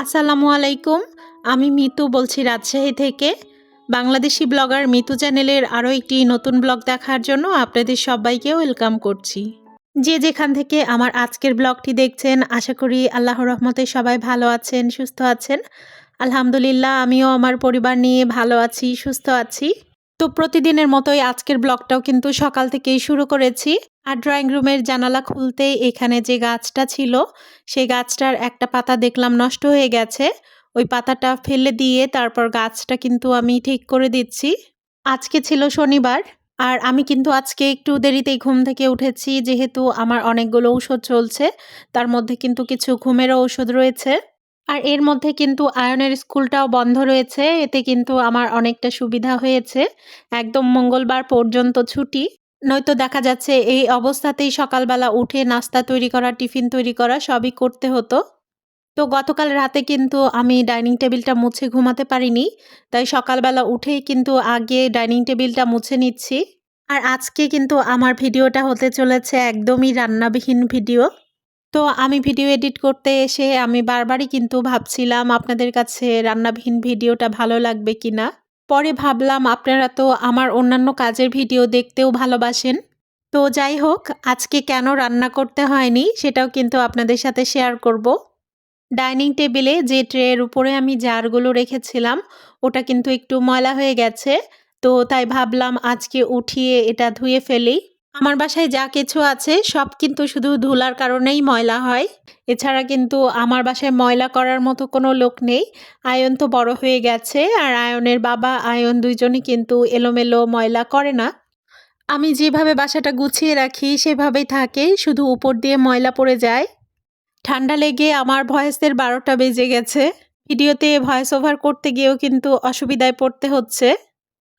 আসসালামু আলাইকুম। আমি মিতু বলছি রাজশাহী থেকে। বাংলাদেশি ব্লগার মিতু চ্যানেলের আরও একটি নতুন ব্লগ দেখার জন্য আপনাদের সবাইকে ওয়েলকাম করছি। যে যেখান থেকে আমার আজকের ব্লগটি দেখছেন, আশা করি আল্লাহর রহমতে সবাই ভালো আছেন, সুস্থ আছেন। আলহামদুলিল্লাহ, আমিও আমার পরিবার নিয়ে ভালো আছি, সুস্থ আছি। তো প্রতিদিনের মতোই আজকের ব্লগটাও কিন্তু সকাল থেকেই শুরু করেছি। আর ড্রয়িং রুমের জানালা খুলতেই এখানে যে গাছটা ছিল, সেই গাছটার একটা পাতা দেখলাম নষ্ট হয়ে গেছে। ওই পাতাটা ফেলে দিয়ে তারপর গাছটা কিন্তু আমি ঠিক করে দিচ্ছি। আজকে ছিল শনিবার, আর আমি কিন্তু আজকে একটু দেরিতেই ঘুম থেকে উঠেছি, যেহেতু আমার অনেকগুলো ঔষধ চলছে। তার মধ্যে কিন্তু কিছু ঘুমেরও ঔষধ রয়েছে। আর এর মধ্যে কিন্তু আয়নের স্কুলটাও বন্ধ রয়েছে, এতে কিন্তু আমার অনেকটা সুবিধা হয়েছে। একদম মঙ্গলবার পর্যন্ত ছুটি। নয়তো দেখা যাচ্ছে এই অবস্থাতেই সকালবেলা উঠে নাস্তা তৈরি করা, টিফিন তৈরি করা সবই করতে হতো। তো গতকাল রাতে কিন্তু আমি ডাইনিং টেবিলটা মুছে ঘুমাতে পারিনি। তাই সকালবেলা উঠেই কিন্তু আগে ডাইনিং টেবিলটা মুছে নিচ্ছি। আর আজকে কিন্তু আমার ভিডিওটা হতে চলেছে একদমই রান্নাবিহীন ভিডিও। তো আমি ভিডিও এডিট করতে এসে আমি বারবারই কিন্তু ভাবছিলাম আপনাদের কাছে রান্নাবিহীন ভিডিওটা ভালো লাগবে কিনা। পরে ভাবলাম আপনারা তো আমার অন্যান্য কাজের ভিডিও দেখতেও ভালোবাসেন। তো যাই হোক, আজকে কেন রান্না করতে হয়নি সেটাও কিন্তু আপনাদের সাথে শেয়ার করব। ডাইনিং টেবিলে যে ট্রের উপরে আমি জারগুলো রেখেছিলাম, ওটা কিন্তু একটু ময়লা হয়ে গেছে। তো তাই ভাবলাম আজকে উঠিয়ে এটা ধুয়ে ফেলি। আমার বাসায় যা কিছু আছে সব কিন্তু শুধু ধুলার কারণেই ময়লা হয়। এছাড়া কিন্তু আমার বাসায় ময়লা করার মতো কোনো লোক নেই। আয়ন তো বড় হয়ে গেছে, আর আয়নের বাবা আয়ন দুইজনই কিন্তু এলোমেলো ময়লা করে না। আমি যেভাবে বাসাটা গুছিয়ে রাখি সেভাবেই থাকে, শুধু উপর দিয়ে ময়লা পড়ে যায়। ঠান্ডা লেগে আমার ভয়েসের ১২টা বেজে গেছে। ভিডিওতে ভয়েস ওভার করতে গিয়েও কিন্তু অসুবিধায় পড়তে হচ্ছে।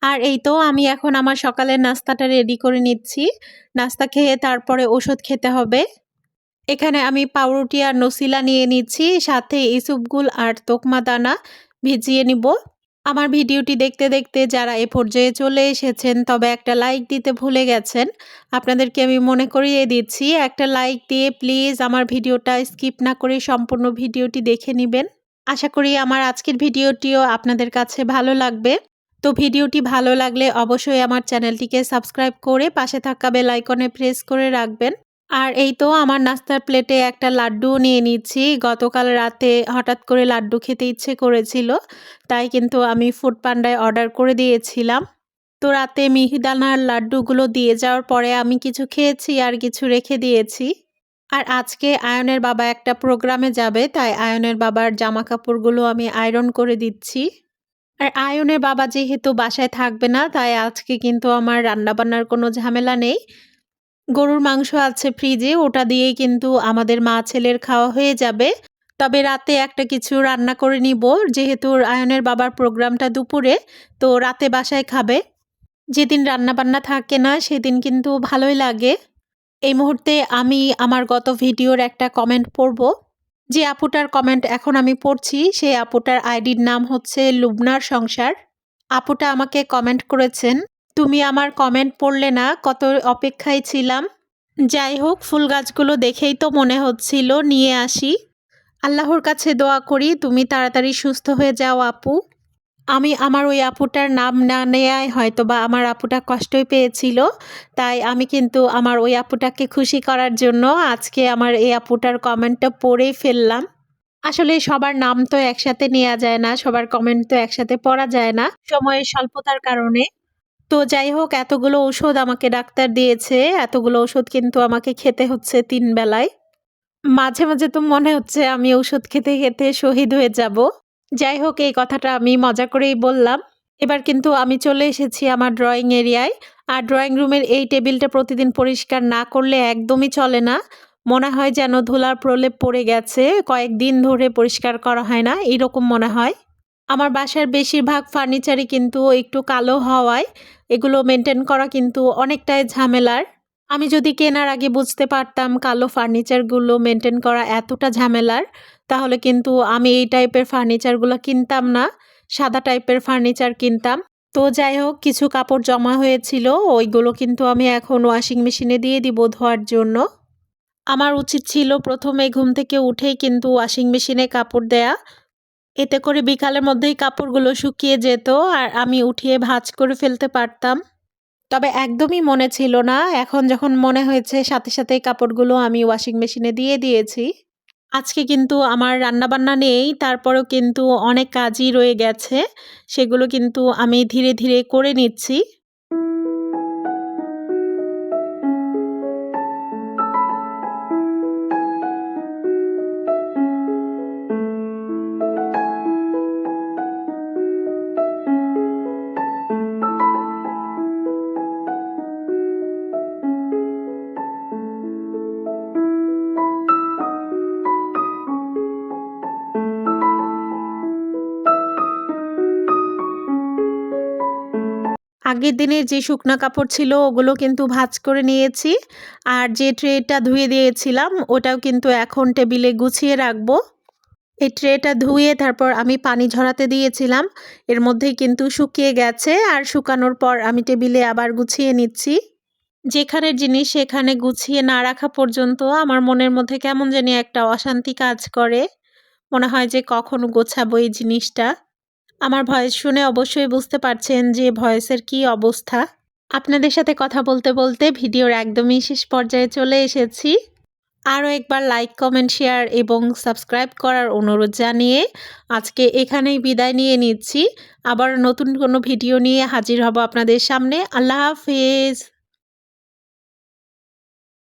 আর এই তো আমি এখন আমার সকালের নাস্তাটা রেডি করে নিচ্ছি। নাস্তা খেয়ে তারপরে ওষুধ খেতে হবে। এখানে আমি পাউরুটি আর নসিলা নিয়ে নিচ্ছি, সাথে ইসুপগুল আর তোকমা দানা ভিজিয়ে নিব। আমার ভিডিওটি দেখতে দেখতে যারা এ পর্যায়ে চলে এসেছেন, তবে একটা লাইক দিতে ভুলে গেছেন। আপনাদেরকে আমি মনে করিয়ে দিচ্ছি, একটা লাইক দিয়ে প্লিজ আমার ভিডিওটা স্কিপ না করে সম্পূর্ণ ভিডিওটি দেখে নেবেন। আশা করি আমার আজকের ভিডিওটিও আপনাদের কাছে ভালো লাগবে। তো ভিডিওটি ভালো লাগলে অবশ্যই আমার চ্যানেলটিকে সাবস্ক্রাইব করে পাশে থাকা বেল আইকনে প্রেস করে রাখবেন। আর এই তো আমার নাস্তার প্লেটে একটা লাড্ডুও নিয়ে নিচ্ছি। গতকাল রাতে হঠাৎ করে লাড্ডু খেতে ইচ্ছে করেছিল, তাই কিন্তু আমি ফুড পান্ডায় অর্ডার করে দিয়েছিলাম। তো রাতে মিহিদানার লাড্ডুগুলো দিয়ে যাওয়ার পরে আমি কিছু খেয়েছি আর কিছু রেখে দিয়েছি। আর আজকে আয়নের বাবা একটা প্রোগ্রামে যাবে, তাই আয়নের বাবার জামা কাপড়গুলো আমি আয়রন করে দিচ্ছি। আর আয়নের বাবা যেহেতু বাসায় থাকবে না, তাই আজকে কিন্তু আমার রান্নাবান্নার কোনো ঝামেলা নেই। গরুর মাংস আছে ফ্রিজে, ওটা দিয়েই কিন্তু আমাদের মা ছেলের খাওয়া হয়ে যাবে। তবে রাতে একটা কিছু রান্না করে নিব, যেহেতু আয়নের বাবার প্রোগ্রামটা দুপুরে, তো রাতে বাসায় খাবে। যেদিন রান্নাবান্না থাকে না সেদিন কিন্তু ভালোই লাগে। এই মুহূর্তে আমি আমার গত ভিডিওর একটা কমেন্ট পড়ব। যে আপুটার কমেন্ট এখন আমি পড়ছি, সেই আপুটার আইডির নাম হচ্ছে লুবনার সংসার। আপুটা আমাকে কমেন্ট করেছেন, তুমি আমার কমেন্ট পড়লে না, কত অপেক্ষায় ছিলাম। যাই হোক, ফুল গাছগুলো দেখেই তো মনে হচ্ছিল নিয়ে আসি। আল্লাহর কাছে দোয়া করি তুমি তাড়াতাড়ি সুস্থ হয়ে যাও আপু। আমি আমার ওই আপুটার নাম না নেয়ায় হয়তো বা আমার আপুটা কষ্টই পেয়েছিল, তাই আমি কিন্তু আমার ওই আপুটাকে খুশি করার জন্য আজকে আমার এই আপুটার কমেন্টটা পড়েই ফেললাম। আসলে সবার নাম তো একসাথে নেওয়া যায় না, সবার কমেন্ট তো একসাথে পড়া যায় না সময়ের স্বল্পতার কারণে। তো যাই হোক, এতগুলো ঔষধ আমাকে ডাক্তার দিয়েছে, এতগুলো ওষুধ কিন্তু আমাকে খেতে হচ্ছে ৩ বেলায়। মাঝে মাঝে তো মনে হচ্ছে আমি ঔষধ খেতে খেতে শহীদ হয়ে যাব। যাই হোক, এই কথাটা আমি মজা করেই বললাম। এবার কিন্তু আমি চলে এসেছি আমার ড্রয়িং এরিয়ায়। আর ড্রয়িং রুমের এই টেবিলটা প্রতিদিন পরিষ্কার না করলে একদমই চলে না। মনে হয় যেন ধুলার প্রলেপ পড়ে গেছে, কয়েকদিন ধরে পরিষ্কার করা হয় না, এরকম মনে হয়। আমার বাসার বেশিরভাগ ফার্নিচারই কিন্তু একটু কালো হওয়ায় এগুলো মেনটেন করা কিন্তু অনেকটাই ঝামেলার। আমি যদি কেনার আগে বুঝতে পারতাম কালো ফার্নিচারগুলো মেনটেন করা এতটা ঝামেলার, তাহলে কিন্তু আমি এই টাইপের ফার্নিচারগুলো কিনতাম না, সাদা টাইপের ফার্নিচার কিনতাম। তো যাই হোক, কিছু কাপড় জমা হয়েছিল, ওইগুলো কিন্তু আমি এখন ওয়াশিং মেশিনে দিয়ে দিব ধোয়ার জন্য। আমার উচিত ছিল প্রথমে ঘুম থেকে উঠেই কিন্তু ওয়াশিং মেশিনে কাপড় দেয়া, এতে করে বিকালের মধ্যেই কাপড়গুলো শুকিয়ে যেত আর আমি উঠিয়ে ভাঁজ করে ফেলতে পারতাম। তবে একদমই মনে ছিল না। এখন যখন মনে হয়েছে সাথে সাথেই কাপড়গুলো আমি ওয়াশিং মেশিনে দিয়ে দিয়েছি। আজকে কিন্তু আমার রান্নাবান্না নেই, তারপরেও কিন্তু অনেক কাজই রয়ে গেছে। সেগুলো কিন্তু আমি ধীরে ধীরে করে নিচ্ছি। আগের দিনের যে শুকনা কাপড় ছিল ওগুলো কিন্তু ভাঁজ করে নিয়েছি। আর যে ট্রেটা ধুয়ে দিয়েছিলাম ওটাও কিন্তু এখন টেবিলে গুছিয়ে রাখবো। এই ট্রেটা ধুয়ে তারপর আমি পানি ঝরাতে দিয়েছিলাম। এর মধ্যেই কিন্তু শুকিয়ে গেছে আর শুকানোর পর আমি টেবিলে আবার গুছিয়ে নিচ্ছি। যেখানের জিনিস সেখানে গুছিয়ে না রাখা পর্যন্ত আমার মনের মধ্যে কেমন জানি একটা অশান্তি কাজ করে। মনে হয় যে কখন গোছাবো এই জিনিসটা। আমার ভয়েস শুনে অবশ্যই বুঝতে পারছেন যে ভয়েসের কী অবস্থা। আপনাদের সাথে কথা বলতে বলতে ভিডিওর একদমই শেষ পর্যায়ে চলে এসেছি। আরও একবার লাইক, কমেন্ট, শেয়ার এবং সাবস্ক্রাইব করার অনুরোধ জানিয়ে আজকে এখানেই বিদায় নিয়ে নিচ্ছি। আবার নতুন কোনো ভিডিও নিয়ে হাজির হব আপনাদের সামনে। আল্লাহ হাফেজ।